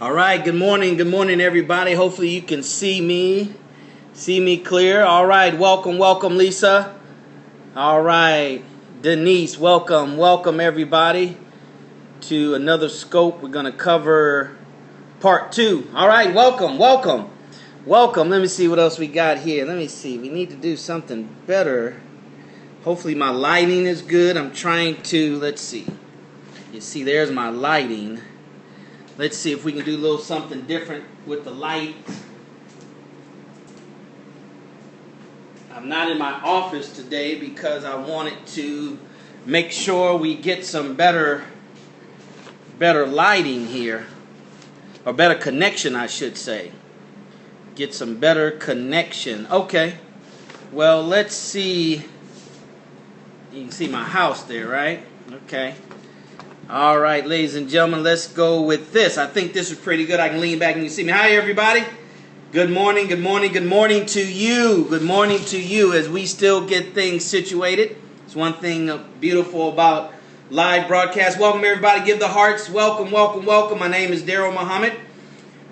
All right, good morning, everybody. Hopefully you can see me clear. All right, welcome, Lisa. All right, Denise, welcome, everybody, to another scope. We're going to cover part 2. All right, welcome. Let me see what else we got here. Let me see. We need to do something better. Hopefully my lighting is good. I'm trying to, let's see. You see, there's my lighting. Let's see if we can do a little something different with the light. I'm not in my office today because I wanted to make sure we get some better lighting here. Or better connection, I should say. Get some better connection. Okay. Well, let's see. You can see my house there, right? Okay. All right, ladies and gentlemen, let's go with this. I think this is pretty good. I can lean back and you can see me. Hi, everybody. Good morning to you. Good morning to you as we still get things situated. It's one thing beautiful about live broadcast. Welcome, everybody. Give the hearts. Welcome. My name is Daryl Muhammad,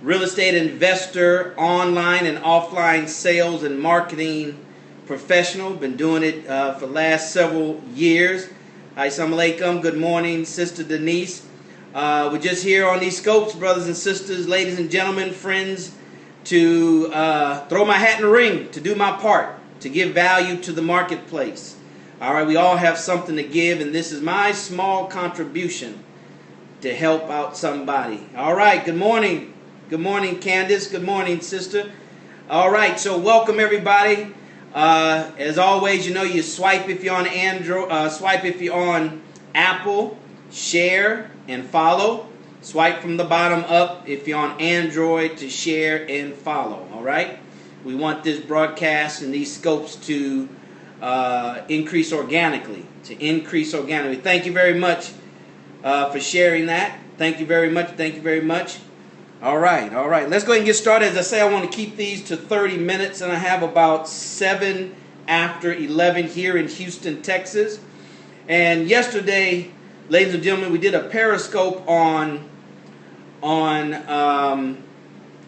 real estate investor, online and offline sales and marketing professional. Been doing it for the last several years. Assalamu alaikum. Good morning, Sister Denise. We're just here on these scopes, brothers and sisters, ladies and gentlemen, friends, to throw my hat in the ring, to do my part, to give value to the marketplace. All right, we all have something to give, and this is my small contribution to help out somebody. All right, good morning. Good morning, Candace. Good morning, sister. All right, so welcome, everybody. As always, you know, you swipe if you're on Android, swipe if you're on Apple, share and follow. Swipe from the bottom up if you're on Android to share and follow. All right. We want this broadcast and these scopes to increase organically. Thank you very much for sharing that. Thank you very much. All right. Let's go ahead and get started. As I say, I want to keep these to 30 minutes, and I have about 7 after 11 here in Houston, Texas. And yesterday, ladies and gentlemen, we did a Periscope on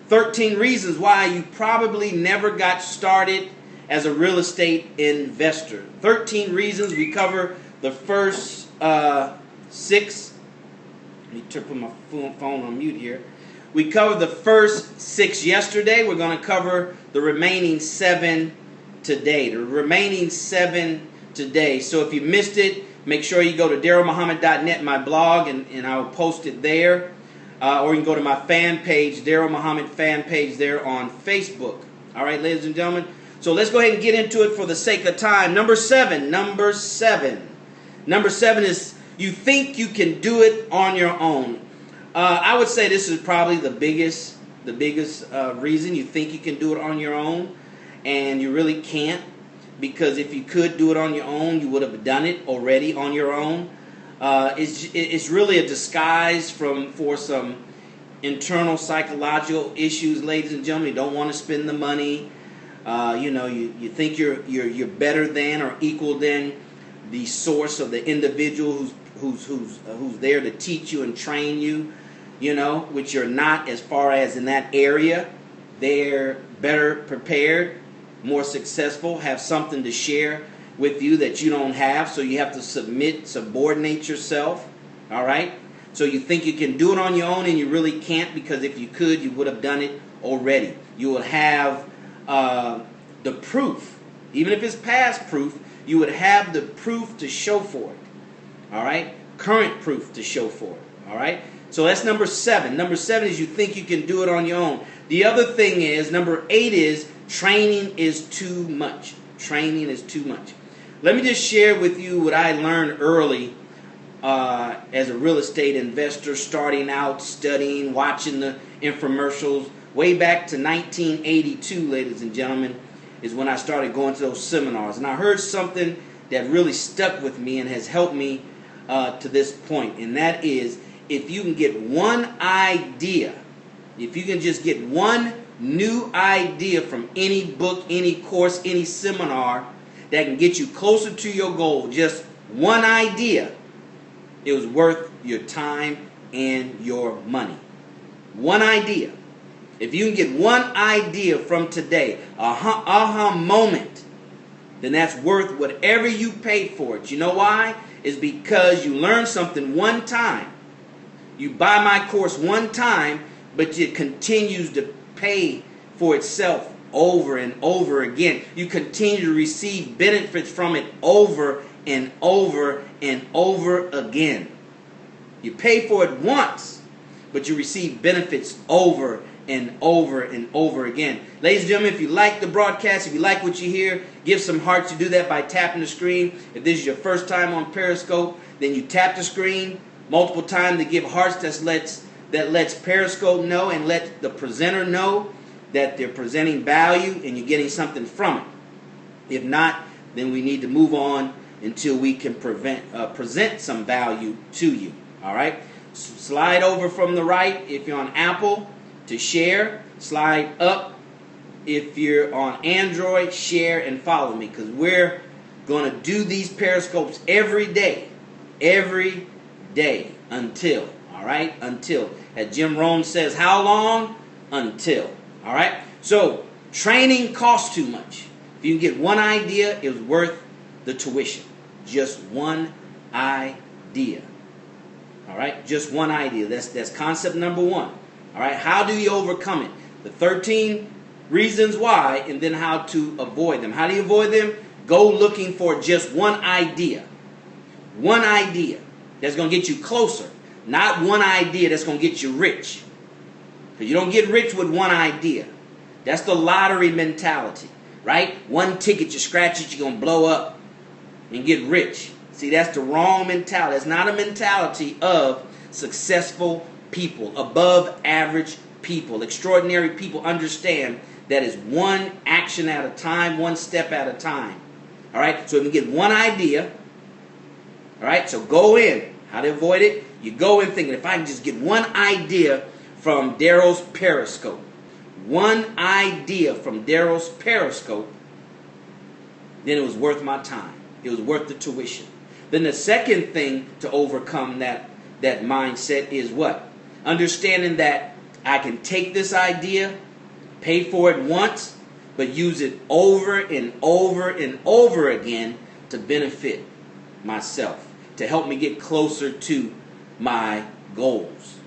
13 reasons why you probably never got started as a real estate investor. 13 reasons. We cover the first 6. Let me put my phone on mute here. We covered the first 6 yesterday. We're going to cover the remaining 7 today. So if you missed it, make sure you go to darylmuhammad.net, my blog, and I'll post it there. Or you can go to my fan page, Daryl Muhammad fan page there on Facebook. All right, ladies and gentlemen. So let's go ahead and get into it for the sake of time. Number seven is you think you can do it on your own. I would say this is probably the biggest reason you think you can do it on your own, and you really can't, because if you could do it on your own, you would have done it already on your own. It's really a disguise for some internal psychological issues, ladies and gentlemen. You don't want to spend the money. You think you're better than or equal than the source of the individual who's there to teach you and train you. Which you're not, as far as in that area. They're better prepared, more successful, have something to share with you that you don't have, so you have to subordinate yourself. All right? So you think you can do it on your own, and you really can't, because if you could, you would have done it already. You will have the proof. Even if it's past proof, you would have the proof to show for it. All right? Current proof to show for it. All right? So that's number 7. Number 7 is you think you can do it on your own. The other thing is, number 8 is training is too much. Let me just share with you what I learned early as a real estate investor, starting out, studying, watching the infomercials. Way back to 1982, ladies and gentlemen, is when I started going to those seminars. And I heard something that really stuck with me and has helped me to this point. And that is, if you can get one idea, if you can just get one new idea from any book, any course, any seminar that can get you closer to your goal, just one idea, it was worth your time and your money. One idea. If you can get one idea from today, aha moment, then that's worth whatever you paid for it. You know why? It's because you learned something one time. You buy my course one time, but it continues to pay for itself over and over again. You continue to receive benefits from it over and over and over again. You pay for it once, but you receive benefits over and over and over again. Ladies and gentlemen, if you like the broadcast, if you like what you hear, give some hearts. You do that by tapping the screen. If this is your first time on Periscope, then you tap the screen multiple times to give hearts. That lets Periscope know and let the presenter know that they're presenting value and you're getting something from it. If not, then we need to move on until we can present some value to you. All right? Slide over from the right if you're on Apple to share. Slide up if you're on Android. Share and follow me, because we're going to do these Periscopes every day. Every day until. All right? Until. As Jim Rohn says, how long? Until. All right? So, training costs too much. If you can get one idea, it was worth the tuition. Just one idea. All right? Just one idea. That's concept number one. All right? How do you overcome it? The 13 reasons why, and then how to avoid them. How do you avoid them? Go looking for just one idea. One idea that's going to get you closer. Not one idea that's going to get you rich. Because you don't get rich with one idea. That's the lottery mentality, right? One ticket, you scratch it, you're going to blow up and get rich. See, that's the wrong mentality. It's not a mentality of successful people, above average people. Extraordinary people understand that is one action at a time, one step at a time. All right? So if you get one idea, all right, so go in. How to avoid it? You go in thinking, if I can just get one idea from Daryl's Periscope, one idea from Daryl's Periscope, then it was worth my time. It was worth the tuition. Then the second thing to overcome that mindset is what? Understanding that I can take this idea, pay for it once, but use it over and over and over again to benefit myself, to help me get closer to my goals.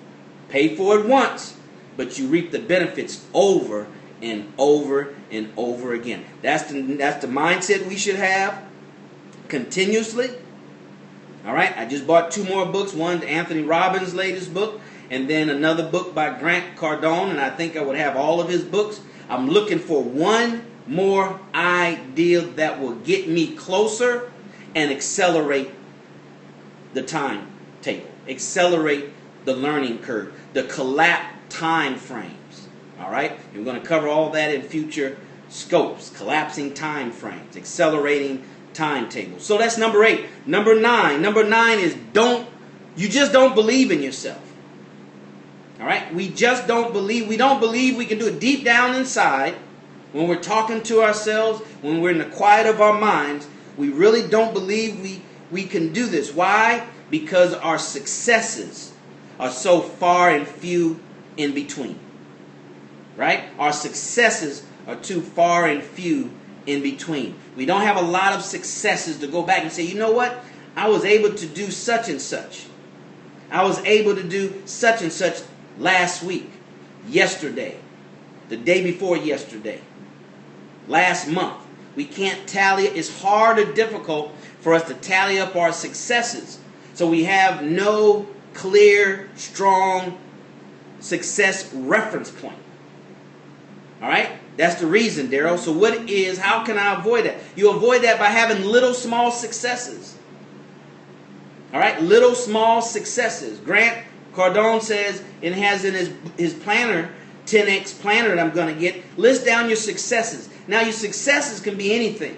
Pay for it once, but you reap the benefits over and over and over again. That's the mindset we should have continuously. All right, I just bought 2 more books. One, Anthony Robbins' latest book, and then another book by Grant Cardone, and I think I would have all of his books. I'm looking for one more idea that will get me closer and accelerate the timetable, accelerate the learning curve, the collapse time frames. All right, we're going to cover all that in future scopes. Collapsing time frames, accelerating timetables. So that's number 8. Number 9 is you just don't believe in yourself. All right, we just don't believe. We don't believe we can do it deep down inside. When we're talking to ourselves, when we're in the quiet of our minds, we really don't believe we can do this. Why? Because our successes are so far and few in between. Right? Our successes are too far and few in between. We don't have a lot of successes to go back and say, you know what? I was able to do such and such. I was able to do such and such last week, yesterday, the day before yesterday, last month. We can't tally it. It's hard or difficult for us to tally up our successes. So we have no clear, strong success reference point. All right? That's the reason, Daryl. So how can I avoid that? You avoid that by having little small successes. All right? Little small successes. Grant Cardone says, and has in his planner, 10X planner that I'm going to get, list down your successes. Now, your successes can be anything.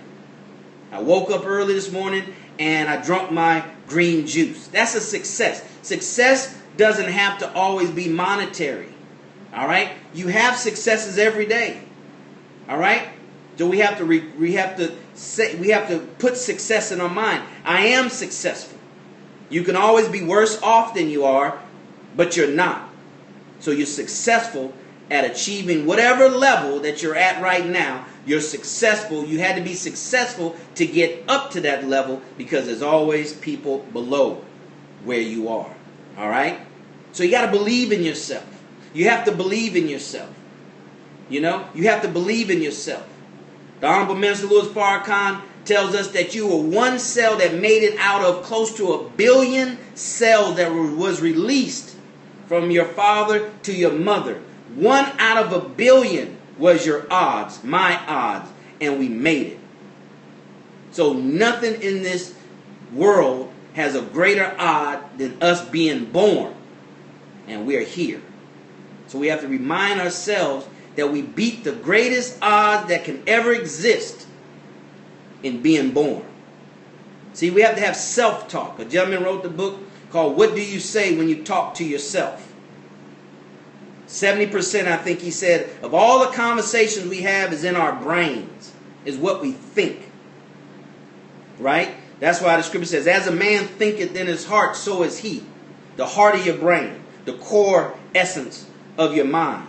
I woke up early this morning and I drank my green juice. That's a success. Success doesn't have to always be monetary. All right? You have successes every day. All right? So we have to put success in our mind. I am successful. You can always be worse off than you are, but you're not. So you're successful at achieving whatever level that you're at right now. You're successful. You had to be successful to get up to that level, because there's always people below where you are. All right? So you got to believe in yourself. You have to believe in yourself. You know, you have to believe in yourself. The Honorable Minister Louis Farrakhan tells us that you were one cell that made it out of close to 1 billion cells that was released from your father to your mother. 1 out of 1 billion was your odds, my odds, and we made it. So nothing in this world has a greater odd than us being born, and we're here. So we have to remind ourselves that we beat the greatest odds that can ever exist in being born. See, we have to have self-talk. A gentleman wrote the book called What Do You Say When You Talk to Yourself? 70%, I think he said, of all the conversations we have is in our brains, is what we think. Right? That's why the scripture says, as a man thinketh in his heart, so is he. The heart of your brain, the core essence of your mind.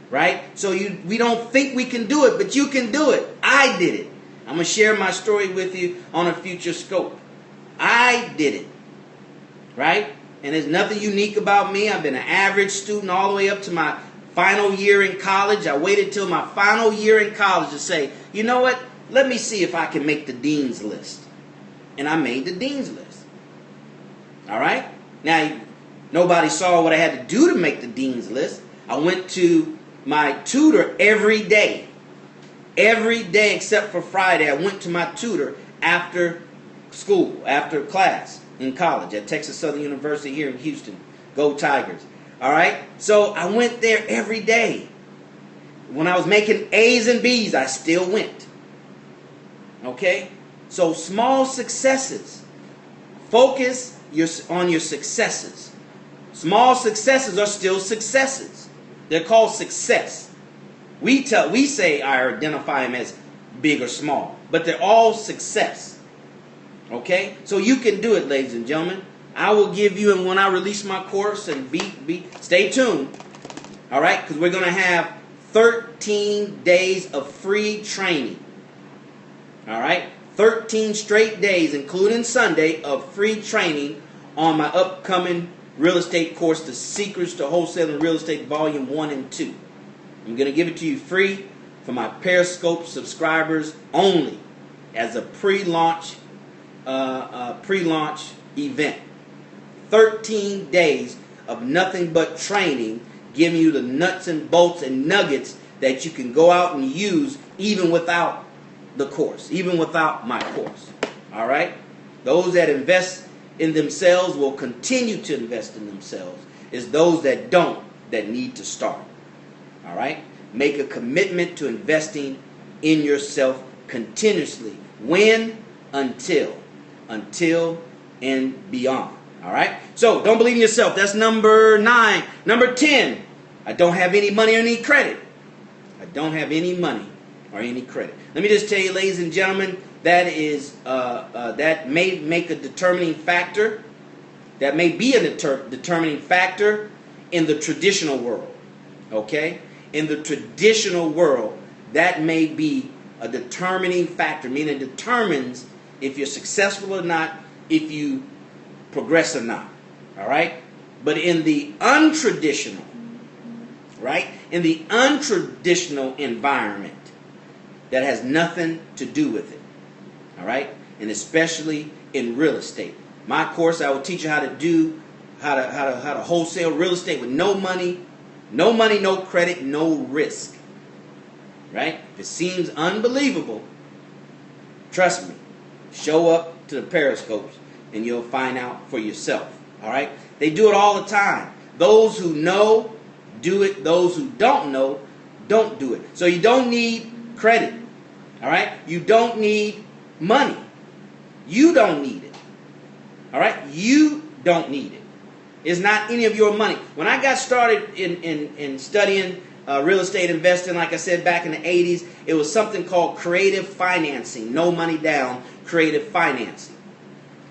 Right? So we don't think we can do it, but you can do it. I did it. I'm going to share my story with you on a future scope. I did it. Right? And there's nothing unique about me. I've been an average student all the way up to my final year in college. I waited till my final year in college to say, you know what? Let me see if I can make the dean's list. And I made the dean's list. All right? Now, nobody saw what I had to do to make the dean's list. I went to my tutor every day. Every day except for Friday, I went to my tutor after school, after class in college at Texas Southern University here in Houston. Go Tigers. All right? So I went there every day. When I was making A's and B's, I still went. Okay? So small successes. Focus on your successes. Small successes are still successes. They're called success. We say I identify them as big or small, but they're all success. Okay? So you can do it, ladies and gentlemen. I will give you, and when I release my course, and stay tuned. All right? Because we're going to have 13 days of free training. All right? 13 straight days, including Sunday, of free training on my upcoming real estate course, The Secrets to Wholesaling Real Estate Volume 1 and 2. I'm going to give it to you free for my Periscope subscribers only as a pre-launch event. 13 days of nothing but training, giving you the nuts and bolts and nuggets that you can go out and use even without the course, even without my course. All right? Those that invest in themselves will continue to invest in themselves. It's those that don't that need to start. All right? Make a commitment to investing in yourself continuously. When? Until and beyond. All right? So, don't believe in yourself. That's number 9. Number 10. I don't have any money or any credit. I don't have any money or any credit. Let me just tell you, ladies and gentlemen, that may make a determining factor. That may be a determining factor in the traditional world. Okay? In the traditional world, that may be a determining factor, meaning it determines if you're successful or not, if you progress or not. All right? But in the untraditional, right? In the untraditional environment, that has nothing to do with it. All right? And especially in real estate. My course, I will teach you how to wholesale real estate with no money, no credit, no risk. Right? If it seems unbelievable, trust me. Show up to the Periscopes and you'll find out for yourself. All right? They do it all the time. Those who know, do it. Those who don't know, don't do it. So you don't need credit. All right? You don't need money. You don't need it. All right? You don't need it. It's not any of your money. When I got started in studying real estate investing, like I said, back in the 80s, it was something called creative financing. No money down, creative financing.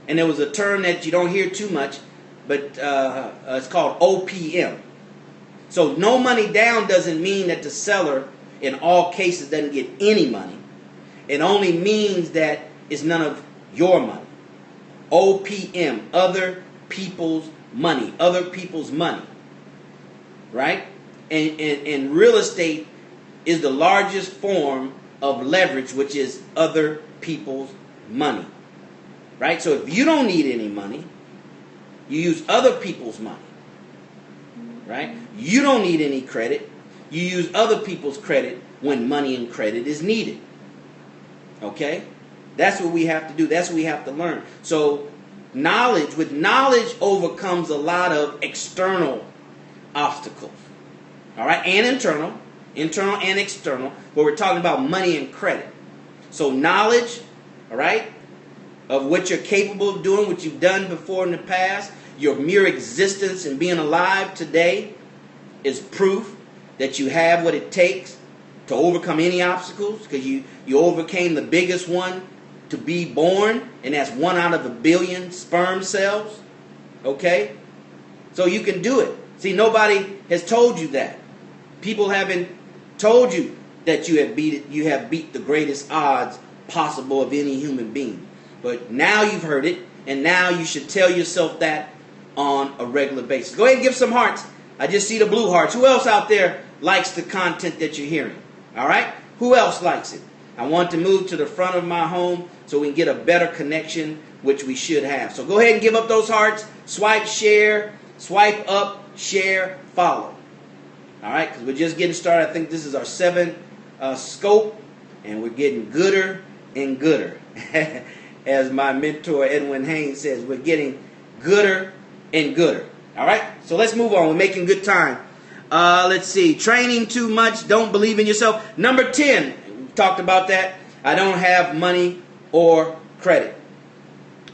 And there was a term that you don't hear too much, but it's called OPM. So no money down doesn't mean that the seller in all cases doesn't get any money. It only means that it's none of your money. OPM, other people's money. Other people's money. Right? And real estate is the largest form of leverage, which is other people's money. Right? So if you don't need any money, you use other people's money. Right? You don't need any credit. You use other people's credit when money and credit is needed. Okay? That's what we have to do. That's what we have to learn. So with knowledge overcomes a lot of external obstacles. All right? And internal and external. But we're talking about money and credit. So knowledge, all right, of what you're capable of doing, what you've done before in the past, your mere existence and being alive today is proof that you have what it takes to overcome any obstacles, because you overcame the biggest one to be born, and that's 1 out of a billion sperm cells. Okay? So you can do it. See, nobody has told you that. People haven't told you that you have beat the greatest odds possible of any human being. But now you've heard it, and now you should tell yourself that on a regular basis. Go ahead and give some hearts. I just see the blue hearts. Who else out there likes the content that you're hearing? All right? Who else likes it? I want to move to the front of my home so we can get a better connection, which we should have. So go ahead and give up those hearts. Swipe, share, swipe up, share, follow. All right? Because we're just getting started. I think this is our 7th scope, and we're getting gooder and gooder. As my mentor Edwin Haynes says, we're getting gooder and gooder. All right? So let's move on. We're making good time. Let's see. Training too much. Don't believe in yourself. Number 10. We talked about that. I don't have money or credit.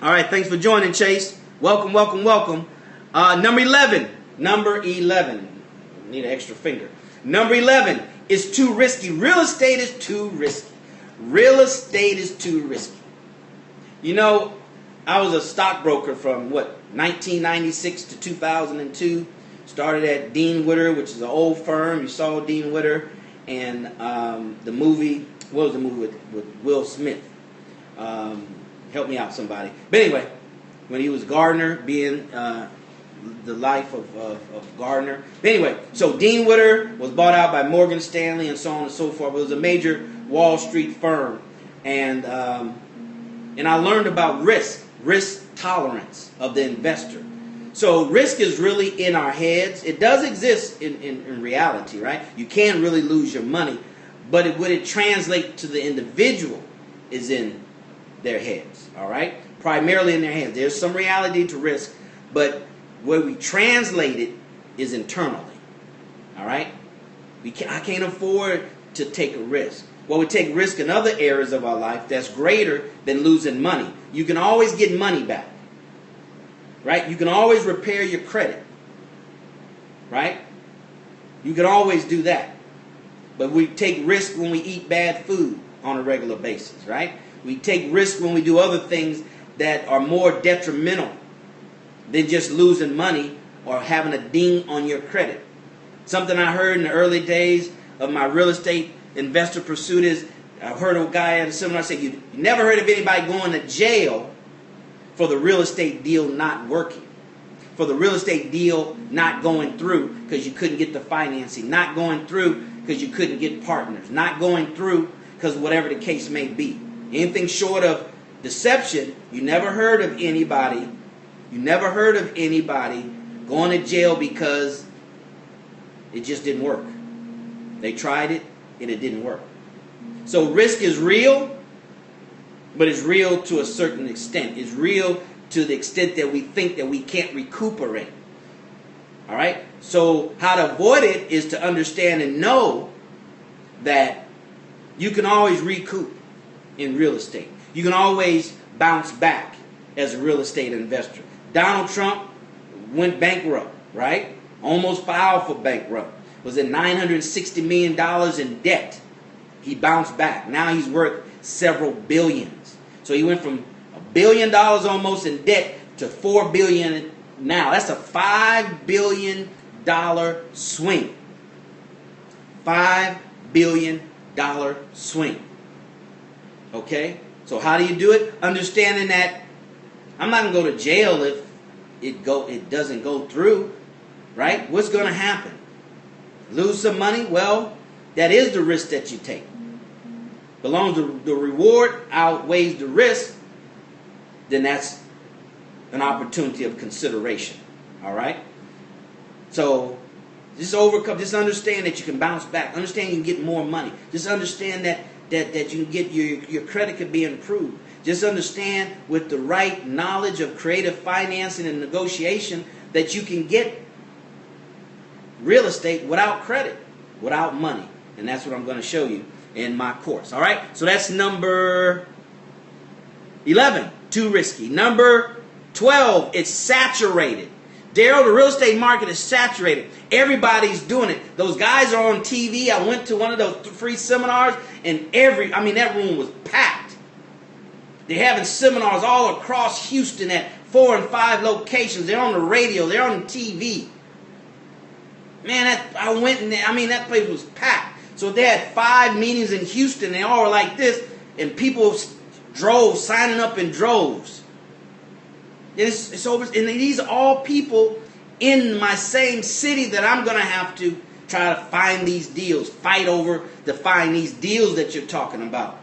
All right. Thanks for joining, Chase. Welcome, welcome, welcome. Number 11. Number 11. Need an extra finger. Number 11 is too risky. Real estate is too risky. Real estate is too risky. You know, I was a stockbroker from 1996 to 2002. Started at Dean Witter, which is an old firm. You saw Dean Witter, and the movie. What was the movie with Will Smith? Help me out, somebody. But anyway, when he was Gardner, being the life of Gardner. But anyway, so Dean Witter was bought out by Morgan Stanley and so on and so forth. It was a major Wall Street firm, and I learned about risk tolerance of the investor. So risk is really in our heads. It does exist in reality, right? You can really lose your money, but what it translates to the individual is in their heads, all right? Primarily in their heads. There's some reality to risk, but where we translate it is internally, all right? I can't afford to take a risk. Well, we take risk in other areas of our life that's greater than losing money. You can always get money back. Right? You can always repair your credit. Right? You can always do that. But we take risk when we eat bad food on a regular basis. Right? We take risk when we do other things that are more detrimental than just losing money or having a ding on your credit. Something I heard in the early days of my real estate investor pursuit is, I heard a guy at a seminar say, you never heard of anybody going to jail for the real estate deal not working, for the real estate deal not going through because you couldn't get the financing, not going through because you couldn't get partners, not going through because whatever the case may be. Anything short of deception, you never heard of anybody going to jail because it just didn't work. They tried it and it didn't work. So risk is real, but it's real to a certain extent. It's real to the extent that we think that we can't recuperate. All right? So how to avoid it is to understand and know that you can always recoup in real estate. You can always bounce back as a real estate investor. Donald Trump went bankrupt, right? Almost filed for bankrupt. Was at $960 million in debt. He bounced back. Now he's worth several billions. So he went from $1 billion almost in debt to $4 billion now. That's a $5 billion swing. $5 billion swing. Okay? So how do you do it? Understanding that I'm not going to go to jail if it doesn't go through. Right? What's going to happen? Lose some money? Well, that is the risk that you take. But as long as the reward outweighs the risk, then that's an opportunity of consideration. All right? So just understand that you can bounce back. Understand you can get more money. Just understand that you can get your credit could be improved. Just understand with the right knowledge of creative financing and negotiation that you can get real estate without credit, without money. And that's what I'm going to show you in my course. All right? So that's number 11, too risky. Number 12, it's saturated. Daryl, the real estate market is saturated. Everybody's doing it. Those guys are on TV. I went to one of those free seminars, and that room was packed. They're having seminars all across Houston at 4 and 5 locations. They're on the radio. They're on TV. Man, I went in there. That place was packed. So they had 5 meetings in Houston. They all were like this, and people signing up in droves. It's over, and these are all people in my same city that I'm going to have to try to find these deals, fight over to find these deals that you're talking about.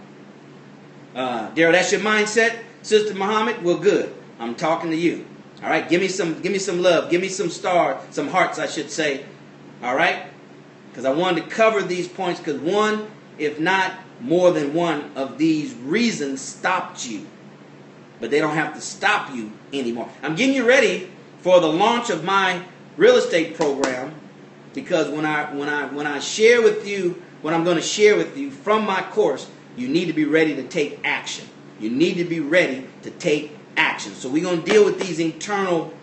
Daryl, that's your mindset, Sister Muhammad? Well, good. I'm talking to you. All right, give me some love, give me some stars, some hearts, I should say. All right, because I wanted to cover these points because one, if not more than one of these reasons stopped you. But they don't have to stop you anymore. I'm getting you ready for the launch of my real estate program because when I share with you what I'm going to share with you from my course, you need to be ready to take action. You need to be ready to take action. So we're going to deal with these internal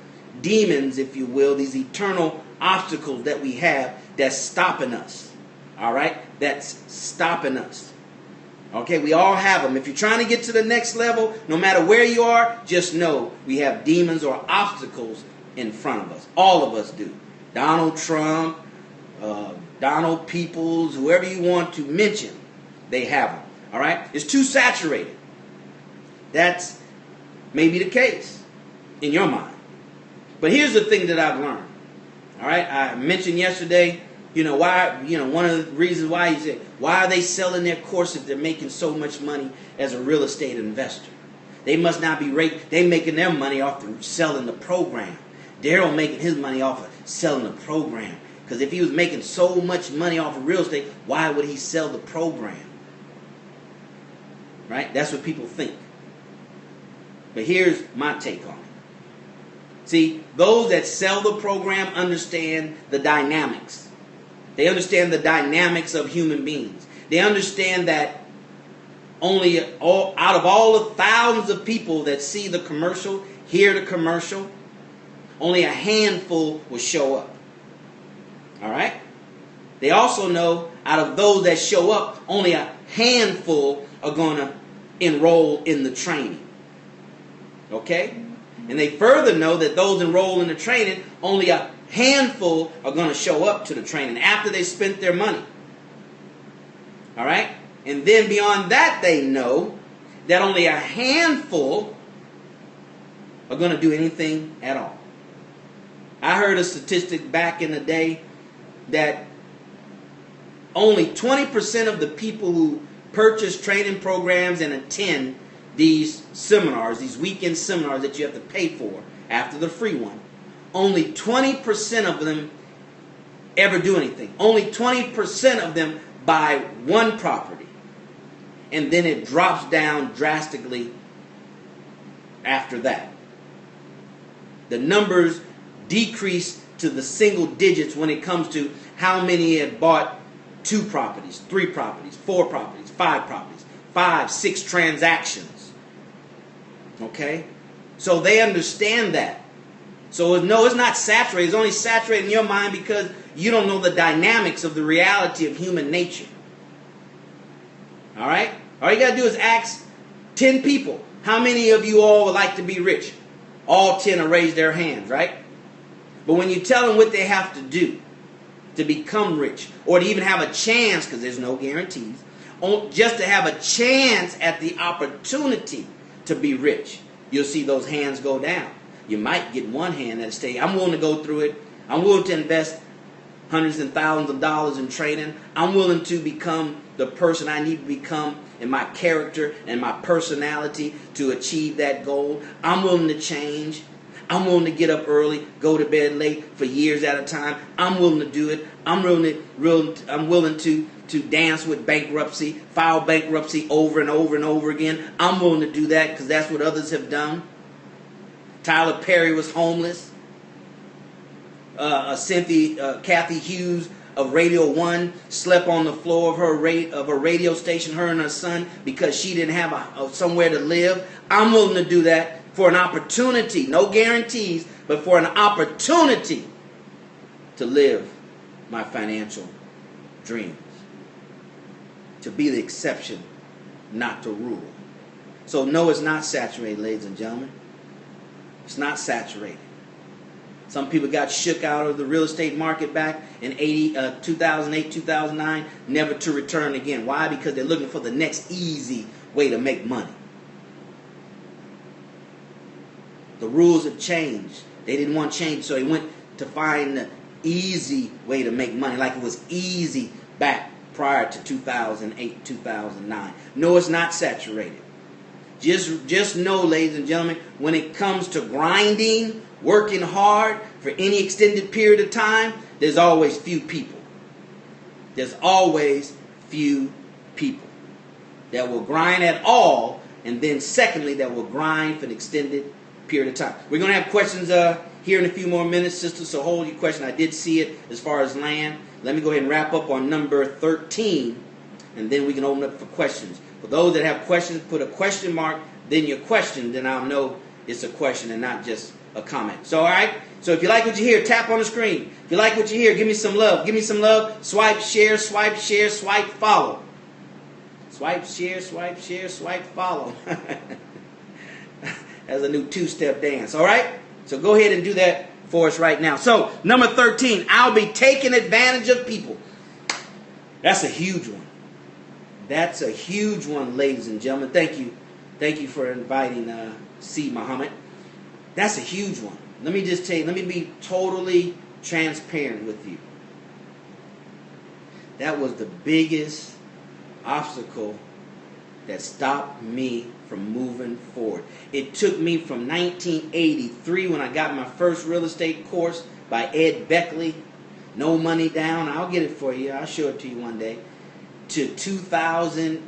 demons, if you will, these eternal obstacles that we have that's stopping us. All right? That's stopping us. Okay, we all have them. If you're trying to get to the next level, no matter where you are, just know we have demons or obstacles in front of us. All of us do. Donald Trump, Donald Peoples, whoever you want to mention, they have them. All right? It's too saturated. That's maybe the case in your mind. But here's the thing that I've learned. All right? I mentioned yesterday, why, one of the reasons why you said, why are they selling their course if they're making so much money as a real estate investor? They must not be they're making their money off of selling the program. Daryl making his money off of selling the program. Because if he was making so much money off of real estate, why would he sell the program? Right? That's what people think. But here's my take on it. See, those that sell the program understand the dynamics. They understand the dynamics of human beings. They understand that out of all the thousands of people that see the commercial, hear the commercial, only a handful will show up. All right? They also know out of those that show up, only a handful are going to enroll in the training. Okay? And they further know that those enrolled in the training, only a handful are going to show up to the training after they spent their money. All right? And then beyond that, they know that only a handful are going to do anything at all. I heard a statistic back in the day that only 20% of the people who purchase training programs and attend these seminars, these weekend seminars that you have to pay for after the free one, only 20% of them ever do anything. Only 20% of them buy one property. And then it drops down drastically after that. The numbers decrease to the single digits when it comes to how many had bought 2 properties, 3 properties, 4 properties, 5 properties, 5, 6 transactions. Okay? So they understand that. So no, it's not saturated. It's only saturated in your mind because you don't know the dynamics of the reality of human nature. All right? All you got to do is ask 10 people, how many of you all would like to be rich? All 10 will raise their hands, right? But when you tell them what they have to do to become rich, or to even have a chance, because there's no guarantees, just to have a chance at the opportunity to be rich, you'll see those hands go down. You might get one hand that'll say, I'm willing to go through it. I'm willing to invest hundreds and thousands of dollars in training. I'm willing to become the person I need to become in my character and my personality to achieve that goal. I'm willing to change. I'm willing to get up early, go to bed late for years at a time. I'm willing to do it. I'm willing to dance with bankruptcy, file bankruptcy over and over and over again. I'm willing to do that because that's what others have done. Tyler Perry was homeless. Kathy Hughes of Radio 1 slept on the floor of her radio station, her and her son, because she didn't have somewhere to live. I'm willing to do that for an opportunity, no guarantees, but for an opportunity to live my financial dreams. To be the exception, not the rule. So no, it's not saturated, ladies and gentlemen. It's not saturated. Some people got shook out of the real estate market back in 2008, 2009, never to return again. Why? Because they're looking for the next easy way to make money. The rules have changed. They didn't want change, so they went to find the easy way to make money, like it was easy back prior to 2008, 2009. No, it's not saturated. Just know, ladies and gentlemen, when it comes to grinding, working hard for any extended period of time, there's always few people. There's always few people that will grind at all, and then secondly, that will grind for an extended period of time. We're going to have questions here in a few more minutes, sisters, so hold your question. I did see it as far as land. Let me go ahead and wrap up on number 13, and then we can open up for questions. For those that have questions, put a question mark, then your question, then I'll know it's a question and not just a comment. So, all right? So if you like what you hear, tap on the screen. If you like what you hear, give me some love. Give me some love. Swipe, share, swipe, follow. Swipe, share, swipe, follow. That's a new two-step dance, all right? So go ahead and do that for us right now. So, number 13, I'll be taking advantage of people. That's a huge one. That's a huge one, ladies and gentlemen. Thank you. Thank you for inviting C. Muhammad. That's a huge one. Let me just tell you, let me be totally transparent with you. That was the biggest obstacle that stopped me from moving forward. It took me from 1983, when I got my first real estate course by Ed Beckley, no money down. I'll get it for you. I'll show it to you one day. To 2000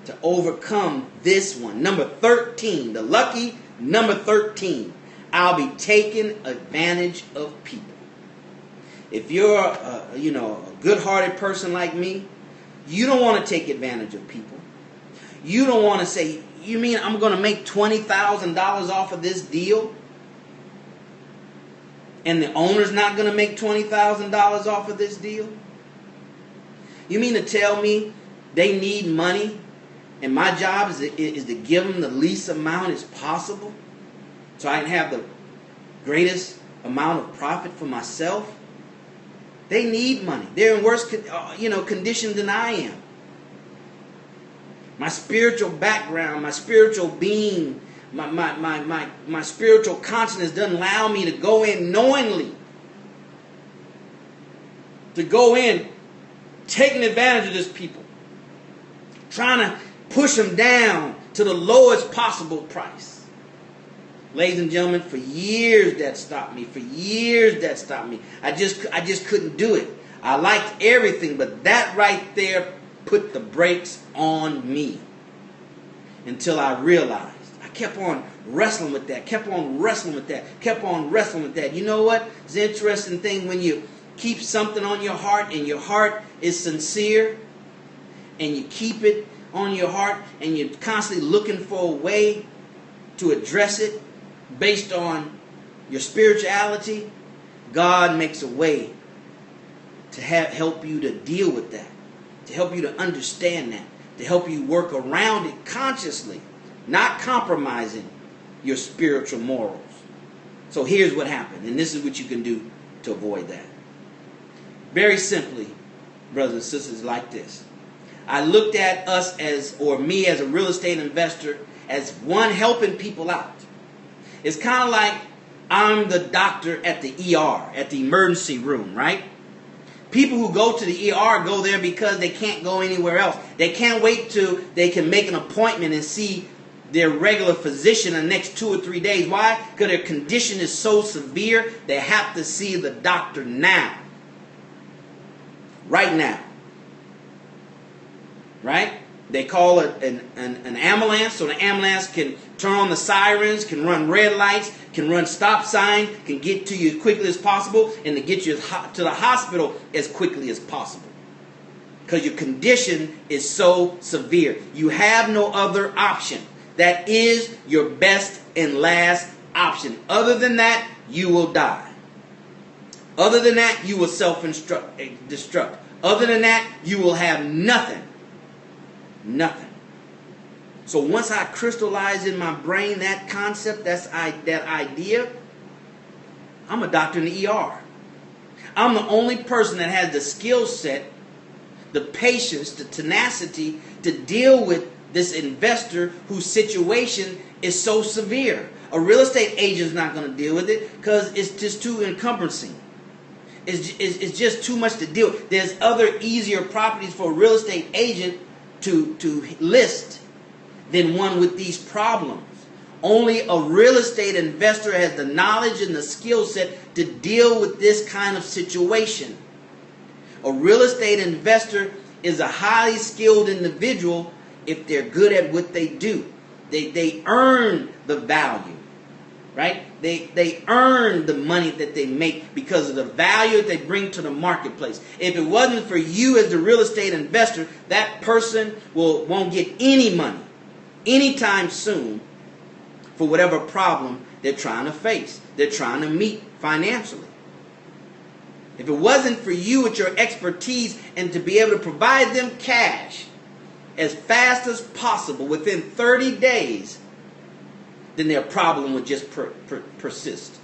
to overcome this one. Number 13, the lucky number 13. I'll be taking advantage of people. If you're a good-hearted person like me, you don't want to take advantage of people. You don't want to say, you mean I'm going to make $20,000 off of this deal? And the owner's not going to make $20,000 off of this deal? You mean to tell me they need money and my job is to give them the least amount as possible so I can have the greatest amount of profit for myself? They need money. They're in worse condition than I am. My spiritual background, my spiritual being, my spiritual consciousness doesn't allow me to go in knowingly. To go in taking advantage of these people. Trying to push them down to the lowest possible price. Ladies and gentlemen, for years that stopped me. I just couldn't do it. I liked everything, but that right there put the brakes on me. Until I realized. I kept on wrestling with that. You know what? It's an interesting thing when you keep something on your heart and your heart is sincere and you keep it on your heart and you're constantly looking for a way to address it based on your spirituality, God makes a way to help you to deal with that, to help you to understand that, to help you work around it consciously, not compromising your spiritual morals. So here's what happened, and this is what you can do to avoid that. Very simply, brothers and sisters, like this. I looked at us me as a real estate investor, as one helping people out. It's kind of like I'm the doctor at the ER, at the emergency room, right? People who go to the ER go there because they can't go anywhere else. They can't wait till they can make an appointment and see their regular physician in the next 2 or 3 days. Why? Because their condition is so severe, they have to see the doctor now. Right now. Right? They call it an ambulance, so the ambulance can turn on the sirens, can run red lights, can run stop signs, can get to you as quickly as possible, and to get you to the hospital as quickly as possible. Because your condition is so severe. You have no other option. That is your best and last option. Other than that, you will die. Other than that, you will self-destruct. Other than that, you will have nothing. Nothing. So once I crystallize in my brain that concept, that idea, I'm a doctor in the ER. I'm the only person that has the skill set, the patience, the tenacity to deal with this investor whose situation is so severe. A real estate agent is not going to deal with it because it's just too encompassing. It's just too much to deal with. There's other easier properties for a real estate agent to list than one with these problems. Only a real estate investor has the knowledge and the skill set to deal with this kind of situation. A real estate investor is a highly skilled individual if they're good at what they do. They earn the value, right? They earn the money that they make because of the value that they bring to the marketplace. If it wasn't for you as the real estate investor, that person won't get any money anytime soon for whatever problem they're trying to face, they're trying to meet financially. If it wasn't for you with your expertise and to be able to provide them cash as fast as possible within 30 days, then their problem would just persist.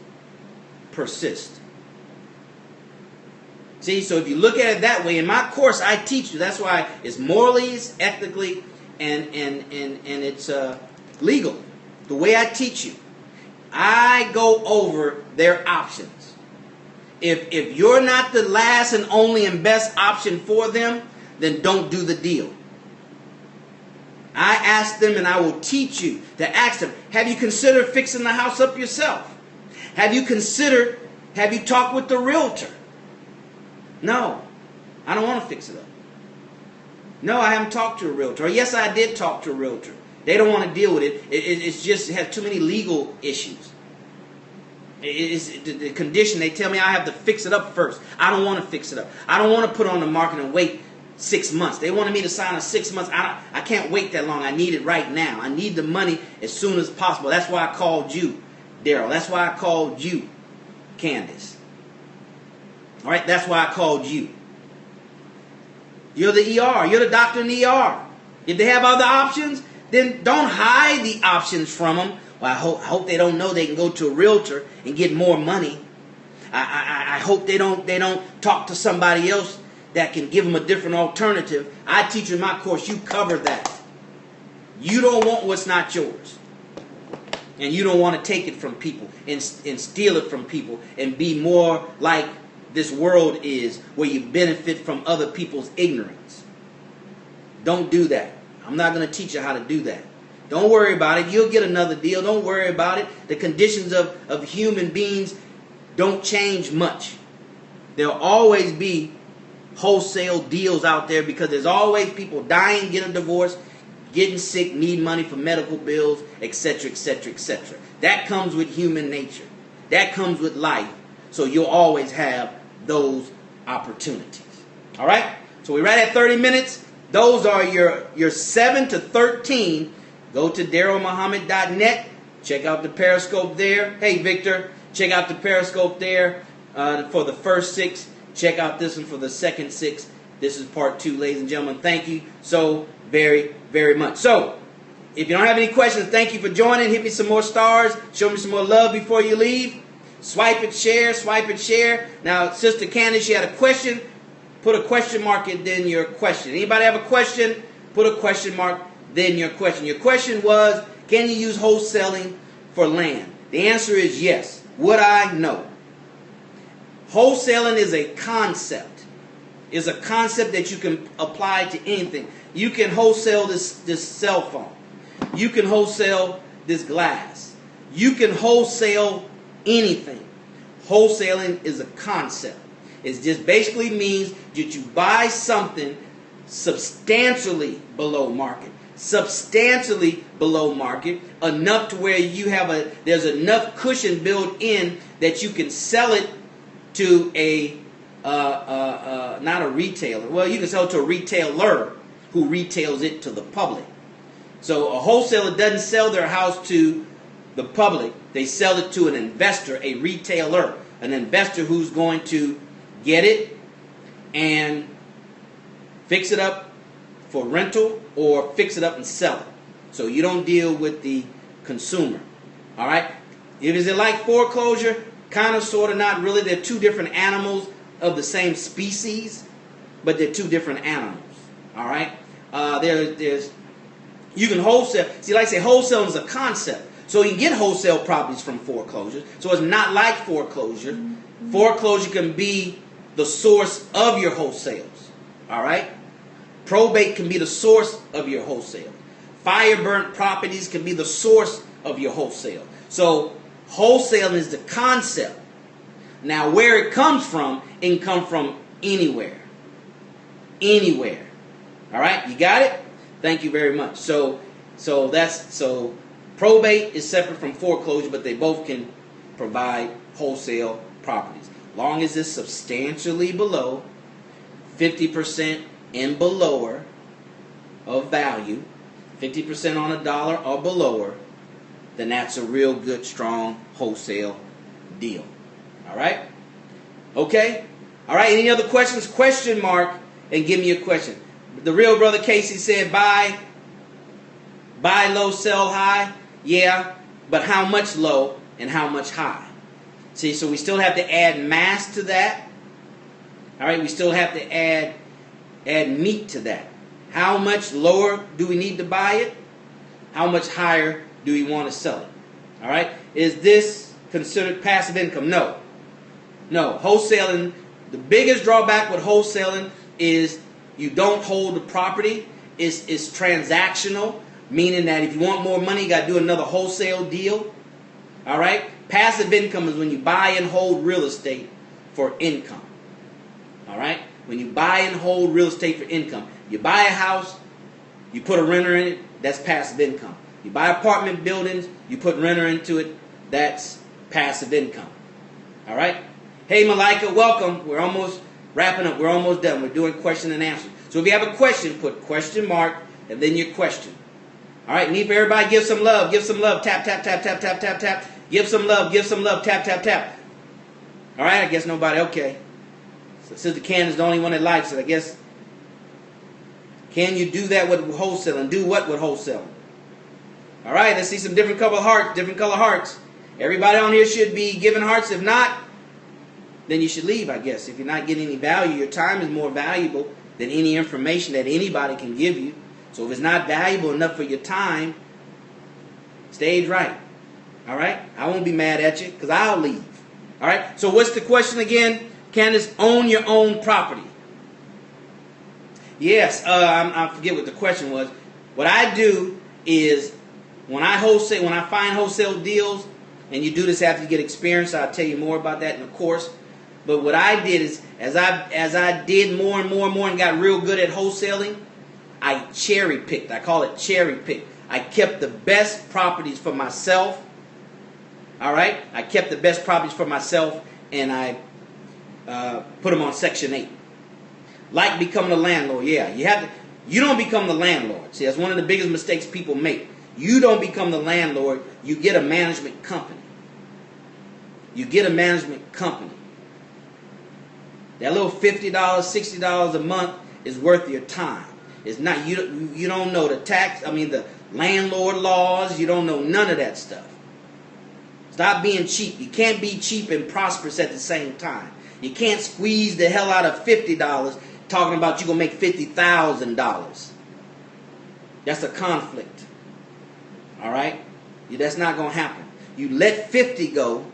See, so if you look at it that way, in my course I teach you. That's why it's morally, it's ethically, and it's legal. The way I teach you, I go over their options. If you're not the last and only and best option for them, then don't do the deal. I ask them, and I will teach you to ask them, have you considered fixing the house up yourself? Have you talked with the realtor? No, I don't want to fix it up. No, I haven't talked to a realtor. Or yes, I did talk to a realtor. They don't want to deal with it. It has too many legal issues. The condition, they tell me I have to fix it up first. I don't want to fix it up. I don't want to put it on the market and wait 6 months. They wanted me to sign a 6 months. I can't wait that long. I need it right now. I need the money as soon as possible. That's why I called you, Daryl. That's why I called you, Candace. All right, that's why I called you. You're the ER. You're the doctor in the ER. If they have other options, then don't hide the options from them. Well, I hope they don't know they can go to a realtor and get more money. I hope they don't talk to somebody else that can give them a different alternative. I teach in my course, you cover that. You don't want what's not yours. And you don't want to take it from people and steal it from people and be more like this world is, where you benefit from other people's ignorance. Don't do that. I'm not going to teach you how to do that. Don't worry about it. You'll get another deal. Don't worry about it. The conditions of human beings don't change much. There'll always be wholesale deals out there because there's always people dying, getting a divorce, getting sick, need money for medical bills, etc., etc., etc. That comes with human nature. That comes with life. So you'll always have those opportunities. All right? So we're right at 30 minutes. Those are your 7 to 13. Go to darylmuhammad.net. Check out the Periscope there. Hey, Victor, check out the Periscope there for the first 6. Check out this one for the second 6. This is part 2, ladies and gentlemen. Thank you so very, very much. So, if you don't have any questions, thank you for joining. Hit me some more stars. Show me some more love before you leave. Swipe it, share, swipe it, share. Now, Sister Candace, she had a question. Put a question mark and then your question. Anybody have a question? Put a question mark, then your question. Your question was, can you use wholesaling for land? The answer is yes. Would I? No. Wholesaling is a concept. It's a concept that you can apply to anything. You can wholesale this cell phone. You can wholesale this glass. You can wholesale anything. Wholesaling is a concept. It just basically means that you buy something substantially below market. Substantially below market, enough to where you have there's enough cushion built in that you can sell it to a not a retailer. Well, you can sell it to a retailer who retails it to the public. So a wholesaler doesn't sell their house to the public. They sell it to an investor, a retailer, an investor who's going to get it and fix it up for rental or fix it up and sell it. So you don't deal with the consumer. All right? Is it like foreclosure? Kind of, sort of, not really. They're two different animals of the same species, but they're two different animals. All right? There's you can wholesale. See, like I say, wholesale is a concept. So you can get wholesale properties from foreclosure. So it's not like foreclosure. Foreclosure can be the source of your wholesales. All right? Probate can be the source of your wholesale. Fire burnt properties can be the source of your wholesale. So wholesaling is the concept. Now where it can come from anywhere. Anywhere. All right? You got it? Thank you very much. So probate is separate from foreclosure, but they both can provide wholesale properties. Long as it's substantially below 50% and below of value, 50% on a dollar or below, then that's a real good, strong wholesale deal. All right? Okay? All right, any other questions? Question mark and give me a question. The real brother Casey said buy low, sell high. Yeah, but how much low and how much high? See, so we still have to add mass to that. All right, we still have to add meat to that. How much lower do we need to buy it? How much higher do we want to sell it? All right, is this considered passive income? No. No, wholesaling, the biggest drawback with wholesaling is you don't hold the property. It's transactional, meaning that if you want more money, you got to do another wholesale deal. All right? Passive income is when you buy and hold real estate for income. All right? When you buy and hold real estate for income. You buy a house, you put a renter in it, that's passive income. You buy apartment buildings, you put renter into it, that's passive income. All right? Hey, Malika, welcome. We're almost wrapping up. We're almost done. We're doing question and answer. So if you have a question, put question mark and then your question. All right, need for everybody, give some love. Give some love. Tap, tap, tap, tap, tap, tap, tap. Give some love. Give some love. Tap, tap, tap. All right, I guess nobody. Okay. So Sister Candace is the only one that likes it, I guess. Can you do that with wholesaling? Do what with wholesaling? All right, let's see some different color hearts. Everybody on here should be giving hearts. If not, then you should leave, I guess. If you're not getting any value, your time is more valuable than any information that anybody can give you. So if it's not valuable enough for your time, stage right. All right? I won't be mad at you because I'll leave. All right? So what's the question again? Candace, own your own property. Yes, I forget what the question was. What I do is when I find wholesale deals, and you do this after you get experience, I'll tell you more about that in the course. But what I did is, as I did more and more and got real good at wholesaling, I cherry picked. I call it cherry pick. I kept the best properties for myself. All right? I kept the best properties for myself, and I put them on Section 8. Like becoming a landlord. Yeah, you don't become the landlord. See, that's one of the biggest mistakes people make. You don't become the landlord. You get a management company. You get a management company. That little $50, $60 a month is worth your time. It's not, you don't know the landlord laws. You don't know none of that stuff. Stop being cheap. You can't be cheap and prosperous at the same time. You can't squeeze the hell out of $50 talking about you're going to make $50,000. That's a conflict. All right? That's not going to happen. You let 50 go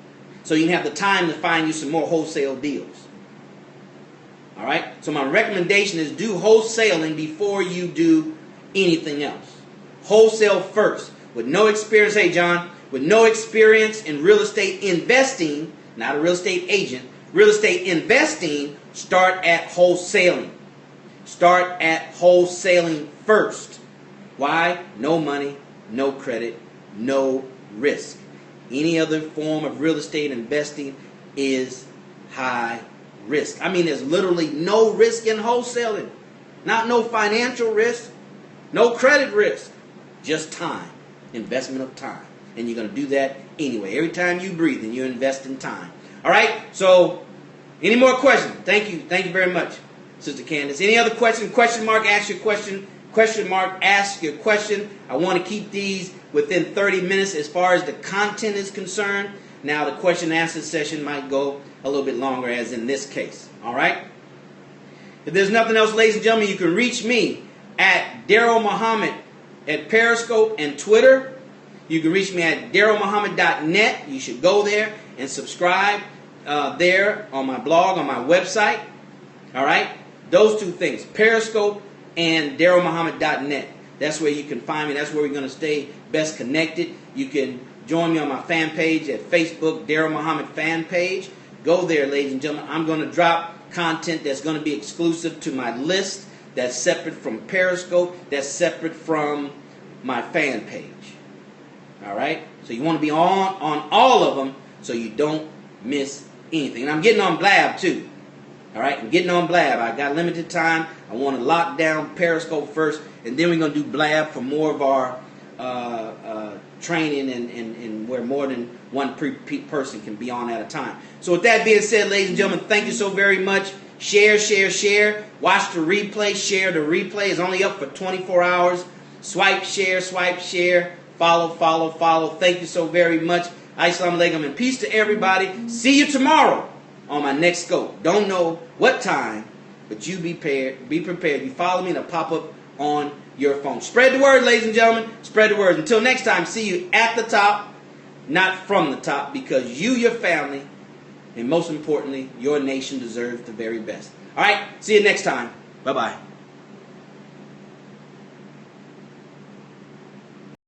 so you can have the time to find you some more wholesale deals. All right? So my recommendation is do wholesaling before you do anything else. Wholesale first. With no experience, hey John, with no experience in real estate investing, not a real estate agent, real estate investing, start at wholesaling. Start at wholesaling first. Why? No money, no credit, no risk. Any other form of real estate investing is high risk. I mean, there's literally no risk in wholesaling. Not no financial risk, no credit risk, just time. Investment of time. And you're going to do that anyway. Every time you breathe and you invest in time. All right? So, any more questions? Thank you. Thank you very much, Sister Candace. Any other question? Question mark, ask your question. Question mark, ask your question. I want to keep these within 30 minutes as far as the content is concerned. Now, the question and answer session might go a little bit longer, as in this case. All right? If there's nothing else, ladies and gentlemen, you can reach me at Daryl Muhammad at Periscope and Twitter. You can reach me at darylmuhammad.net. You should go there and subscribe there on my blog, on my website. All right? Those two things, Periscope and darylmuhammad.net. That's where you can find me. That's where we're going to stay best connected. You can join me on my fan page at Facebook, Daryl Muhammad fan page. Go there, ladies and gentlemen. I'm going to drop content that's going to be exclusive to my list, that's separate from Periscope, that's separate from my fan page. All right? So you want to be on all of them so you don't miss anything. And I'm getting on Blab too. All right? I'm getting on Blab. I got limited time. I want to lock down Periscope first, and then we're going to do Blab for more of our training and where more than one person can be on at a time. So with that being said, ladies and gentlemen, thank you so very much. Share, share, share. Watch the replay. Share the replay. It's only up for 24 hours. Swipe, share, follow, follow, follow. Thank you so very much. Assalamu alaikum and peace to everybody. See you tomorrow on my next scope. Don't know what time, but you be prepared. Be prepared. You follow me and it'll pop up on your phone. Spread the word, ladies and gentlemen. Spread the word. Until next time, see you at the top, not from the top, because you, your family, and most importantly, your nation deserves the very best. All right, see you next time. Bye-bye.